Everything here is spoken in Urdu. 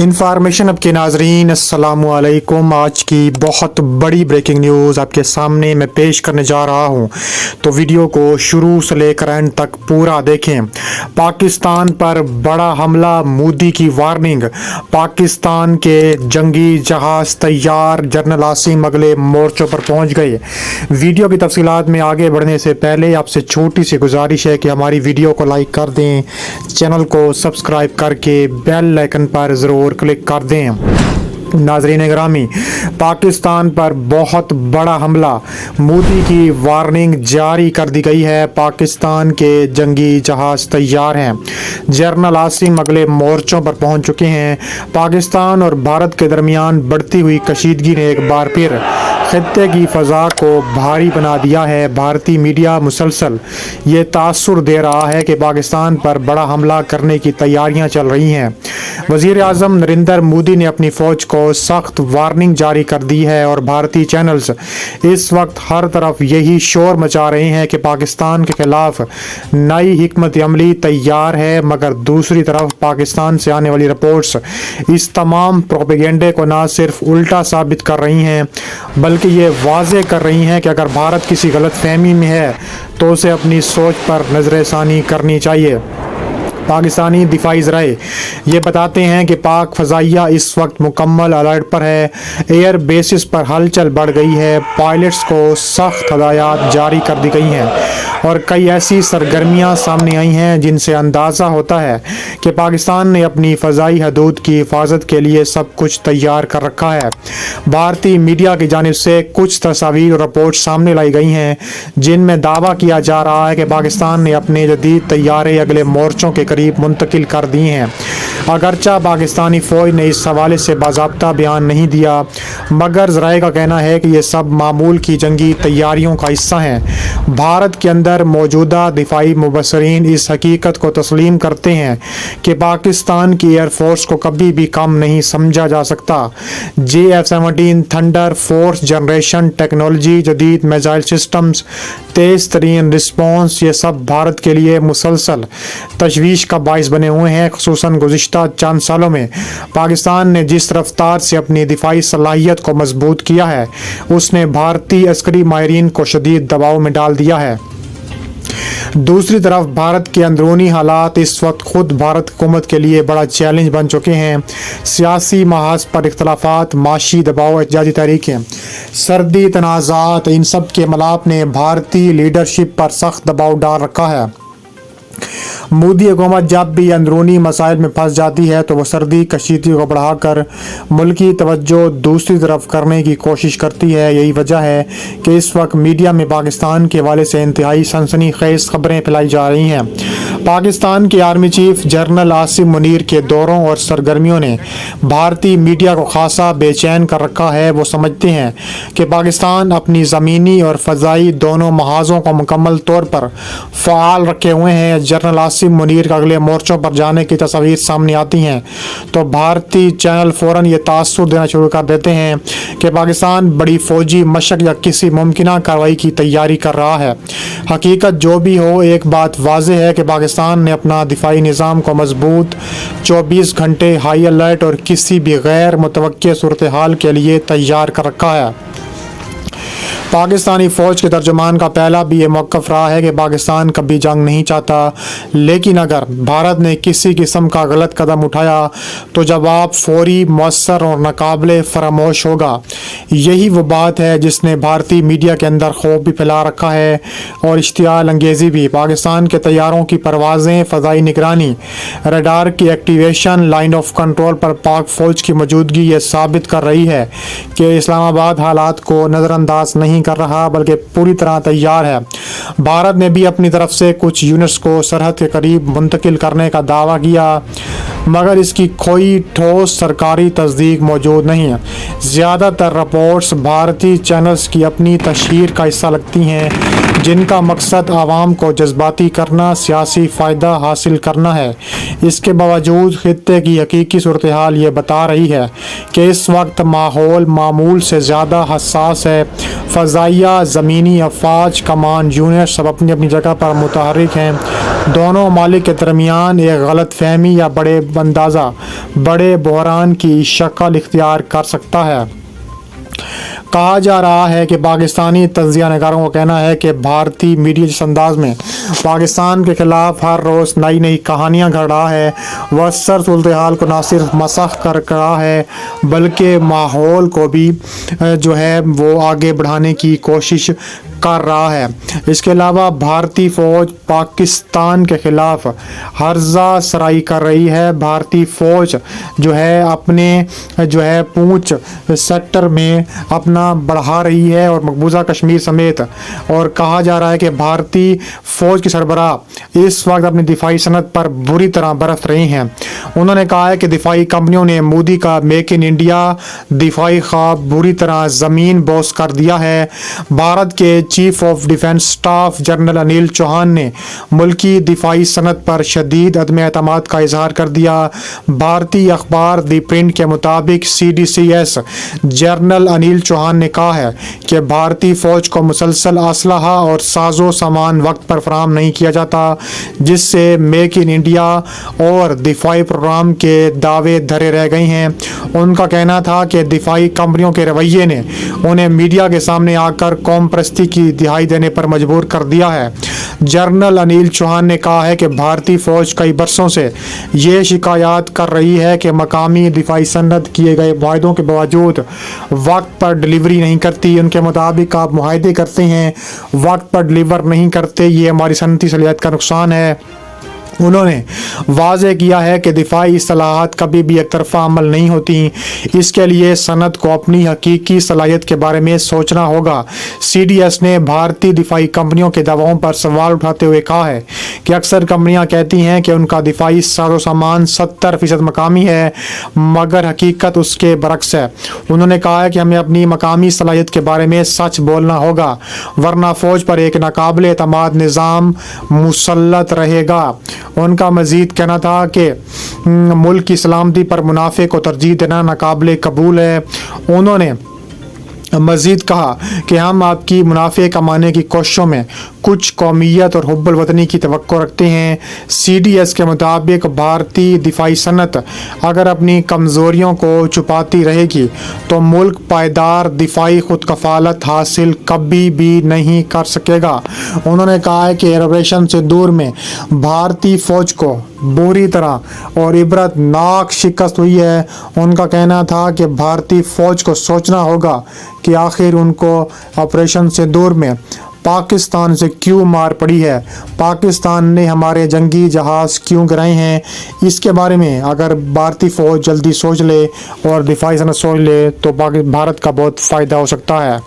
انفارمیشن اب کے ناظرین السلام علیکم۔ آج کی بہت بڑی بریکنگ نیوز آپ کے سامنے میں پیش کرنے جا رہا ہوں، تو ویڈیو کو شروع سے لے کر اینڈ تک پورا دیکھیں۔ پاکستان پر بڑا حملہ، مودی کی وارننگ، پاکستان کے جنگی جہاز تیار، جنرل عاصم اگلے مورچوں پر پہنچ گئے۔ ویڈیو کی تفصیلات میں آگے بڑھنے سے پہلے آپ سے چھوٹی سی گزارش ہے کہ ہماری ویڈیو کو لائک کر دیں، چینل کو سبسکرائب کر کے بیل آئیکن پر ضرور کلک کر دیں۔ ناظرین گرامی، پاکستان پر بہت بڑا حملہ، مودی کی وارننگ جاری کر دی گئی ہے۔ پاکستان کے جنگی جہاز تیار ہیں، جنرل عاصم اگلے مورچوں پر پہنچ چکے ہیں۔ پاکستان اور بھارت کے درمیان بڑھتی ہوئی کشیدگی نے ایک بار پھر خطے کی فضا کو بھاری بنا دیا ہے۔ بھارتی میڈیا مسلسل یہ تاثر دے رہا ہے کہ پاکستان پر بڑا حملہ کرنے کی تیاریاں چل رہی ہیں۔ وزیر اعظم نریندر مودی نے اپنی فوج کو سخت وارننگ جاری کر دی ہے، اور بھارتی چینلز اس وقت ہر طرف یہی شور مچا رہے ہیں کہ پاکستان کے خلاف نئی حکمت عملی تیار ہے، مگر دوسری طرف پاکستان سے آنے والی رپورٹس اس تمام پروپیگنڈے کو نہ صرف الٹا ثابت کر رہی ہیں بلکہ یہ واضح کر رہی ہیں کہ اگر بھارت کسی غلط فہمی میں ہے تو اسے اپنی سوچ پر نظر ثانی کرنی چاہیے۔ پاکستانی دفاعی ذرائع یہ بتاتے ہیں کہ پاک فضائیہ اس وقت مکمل الرٹ پر ہے، ایئر بیسز پر ہلچل بڑھ گئی ہے، پائلٹس کو سخت ہدایات جاری کر دی گئی ہیں، اور کئی ایسی سرگرمیاں سامنے آئی ہیں جن سے اندازہ ہوتا ہے کہ پاکستان نے اپنی فضائی حدود کی حفاظت کے لیے سب کچھ تیار کر رکھا ہے۔ بھارتی میڈیا کی جانب سے کچھ تصاویر اور رپورٹ سامنے لائی گئی ہیں جن میں دعویٰ کیا جا رہا ہے کہ پاکستان نے اپنے جدید طیارے اگلے مورچوں کے قریب منتقل کر دی ہیں۔ اگرچہ پاکستانی فوج نے اس حوالے سے باضابطہ بیان نہیں دیا، مگر ذرائع کا کہنا ہے کہ یہ سب معمول کی جنگی تیاریوں کا حصہ ہیں۔ بھارت کے اندر موجودہ دفاعی مبصرین اس حقیقت کو تسلیم کرتے ہیں کہ پاکستان کی ایئر فورس کو کبھی بھی کم نہیں سمجھا جا سکتا۔ JF-17 Thunder, fourth generation technology, جدید میزائل سسٹمز، تیز ترین رسپانس، یہ سب بھارت کے لیے مسلسل تشویش کا باعث بنے ہوئے ہیں۔ خصوصاً گزشتہ چند سالوں میں پاکستان نے جس رفتار سے اپنی دفاعی صلاحیت کو مضبوط کیا ہے، اس نے بھارتی عسکری ماہرین کو شدید دباؤ میں ڈال دیا ہے۔ دوسری طرف بھارت کے اندرونی حالات اس وقت خود بھارت حکومت کے لیے بڑا چیلنج بن چکے ہیں۔ سیاسی محاذ پر اختلافات، معاشی دباؤ، احتجاجی تحریکیں، سرحدی تنازعات، ان سب کے ملاپ نے بھارتی لیڈرشپ پر سخت دباؤ ڈال رکھا ہے۔ مودی حکومت جب بھی اندرونی مسائل میں پھنس جاتی ہے تو وہ سرحدی کشیدگی کو بڑھا کر ملکی توجہ دوسری طرف کرنے کی کوشش کرتی ہے۔ یہی وجہ ہے کہ اس وقت میڈیا میں پاکستان کے حوالے سے انتہائی سنسنی خیز خبریں پھیلائی جا رہی ہیں۔ پاکستان کے army chief general Asim Munir کے دوروں اور سرگرمیوں نے بھارتی میڈیا کو خاصا بے چین کر رکھا ہے۔ وہ سمجھتے ہیں کہ پاکستان اپنی زمینی اور فضائی دونوں محاذوں کو مکمل طور پر فعال رکھے ہوئے ہیں۔ جنرل عاصم منیر کا اگلے مورچوں پر جانے کی تصاویر سامنے آتی ہیں تو بھارتی چینل فوراً یہ تاثر دینا شروع کر دیتے ہیں کہ پاکستان بڑی فوجی مشق یا کسی ممکنہ کارروائی کی تیاری کر رہا ہے۔ حقیقت جو بھی ہو، ایک بات واضح ہے کہ پاکستان نے اپنا دفاعی نظام کو مضبوط، 24 گھنٹے ہائی الرٹ اور کسی بھی غیر متوقع صورتحال کے لیے تیار کر رکھا ہے۔ پاکستانی فوج کے ترجمان کا پہلا بھی یہ موقف رہا ہے کہ پاکستان کبھی جنگ نہیں چاہتا، لیکن اگر بھارت نے کسی قسم کا غلط قدم اٹھایا تو جواب فوری، مؤثر اور ناقابل فراموش ہوگا۔ یہی وہ بات ہے جس نے بھارتی میڈیا کے اندر خوف بھی پھیلا رکھا ہے اور اشتعال انگیزی بھی۔ پاکستان کے طیاروں کی پروازیں، فضائی نگرانی، ریڈار کی ایکٹیویشن، لائن آف کنٹرول پر پاک فوج کی موجودگی یہ ثابت کر رہی ہے کہ اسلام آباد حالات کو نظر انداز نہیں کر رہا بلکہ پوری طرح تیار ہے۔ بھارت نے بھی اپنی طرف سے کچھ یونٹس کو سرحد کے قریب منتقل کرنے کا دعویٰ کیا، مگر اس کی کوئی ٹھوس سرکاری تصدیق موجود نہیں ہے۔ زیادہ تر رپورٹس بھارتی چینلز کی اپنی تشہیر کا حصہ لگتی ہیں جن کا مقصد عوام کو جذباتی کرنا، سیاسی فائدہ حاصل کرنا ہے۔ اس کے باوجود خطے کی حقیقی صورتحال یہ بتا رہی ہے کہ اس وقت ماحول معمول سے زیادہ حساس ہے۔ فضائیہ، زمینی افواج، کمانڈ یونٹ سب اپنی اپنی جگہ پر متحرک ہیں۔ دونوں ممالک کے درمیان ایک غلط فہمی یا بڑے اندازہ بڑے بحران کی شکل اختیار کر سکتا ہے۔ کہا جا رہا ہے کہ پاکستانی تجزیہ نگاروں کا کہنا ہے کہ بھارتی میڈیا جس انداز میں پاکستان کے خلاف ہر روز نئی کہانیاں گھڑ رہا ہے، وہ اکثر صورتحال کو نہ صرف مسخ کر رہا ہے بلکہ ماحول کو بھی جو ہے وہ آگے بڑھانے کی کوشش کر رہا ہے۔ اس کے علاوہ بھارتی فوج پاکستان کے خلاف ہرزہ سرائی کر رہی ہے۔ بھارتی فوج جو ہے اپنے جو ہے پونچھ سیکٹر میں اپنا بڑھا رہی ہے اور مقبوضہ کشمیر سمیت، اور کہا جا رہا ہے کہ بھارتی فوج کے سربراہ اس وقت اپنی دفاعی صنعت پر بری طرح برت رہے ہیں۔ انہوں نے کہا ہے کہ دفاعی کمپنیوں نے مودی کا میک ان انڈیا دفاعی خواب بری طرح زمین بوس کر دیا ہے۔ بھارت کے chief of defence staff general Anil Chauhan نے ملکی دفاعی صنعت پر شدید عدم اعتماد کا اظہار کر دیا۔ بھارتی اخبار دی پرنٹ کے مطابق CDCS جنرل انیل چوہان نے کہا ہے کہ بھارتی فوج کو مسلسل اسلحہ اور ساز و سامان وقت پر فراہم نہیں کیا جاتا، جس سے میک ان انڈیا اور دفاعی پروگرام کے دعوے دھرے رہ گئے ہیں۔ ان کا کہنا تھا کہ دفاعی کمپنیوں کے رویے نے انہیں میڈیا کے سامنے آ کر قوم پرستی کی دہائی دینے پر مجبور کر دیا ہے۔ جنرل انیل چوہان نے کہا ہے کہ بھارتی فوج کئی برسوں سے یہ شکایات کر رہی ہے کہ مقامی دفاعی صنعت کیے گئے معاہدوں کے باوجود وقت پر ڈلیوری نہیں کرتی۔ ان کے مطابق آپ معاہدے کرتے ہیں، وقت پر ڈلیور نہیں کرتے، یہ ہماری صنعتی صلاحیت کا نقصان ہے۔ انہوں نے واضح کیا ہے کہ دفاعی اصلاحات کبھی بھی ایک طرفہ عمل نہیں ہوتی، اس کے لیے صنعت کو اپنی حقیقی صلاحیت کے بارے میں سوچنا ہوگا۔ CDS نے بھارتی دفاعی کمپنیوں کے دعووں پر سوال اٹھاتے ہوئے کہا ہے کہ اکثر کمپنیاں کہتی ہیں کہ ان کا دفاعی ساز و سامان 70% مقامی ہے، مگر حقیقت اس کے برعکس ہے۔ انہوں نے کہا ہے کہ ہمیں اپنی مقامی صلاحیت کے بارے میں سچ بولنا ہوگا، ورنہ فوج پر ایک ناقابل اعتماد نظام مسلط رہے گا۔ ان کا مزید کہنا تھا کہ ملک کی سلامتی پر منافع کو ترجیح دینا ناقابل قبول ہے۔ انہوں نے مزید کہا کہ ہم آپ کی منافع کمانے کی کوششوں میں کچھ قومیت اور حب الوطنی کی توقع رکھتے ہیں۔ CDS کے مطابق بھارتی دفاعی صنعت اگر اپنی کمزوریوں کو چھپاتی رہے گی تو ملک پائیدار دفاعی خود کفالت حاصل کبھی بھی نہیں کر سکے گا۔ انہوں نے کہا ہے کہ آپریشن سندور میں بھارتی فوج کو بری طرح اور عبرت ناک شکست ہوئی ہے۔ ان کا کہنا تھا کہ بھارتی فوج کو سوچنا ہوگا کہ آخر ان کو آپریشن سندور میں پاکستان سے کیوں مار پڑی ہے، پاکستان نے ہمارے جنگی جہاز کیوں گرائے ہیں۔ اس کے بارے میں اگر بھارتی فوج جلدی سوچ لے اور دفاعی صنعت سوچ لے تو بھارت کا بہت فائدہ ہو سکتا ہے۔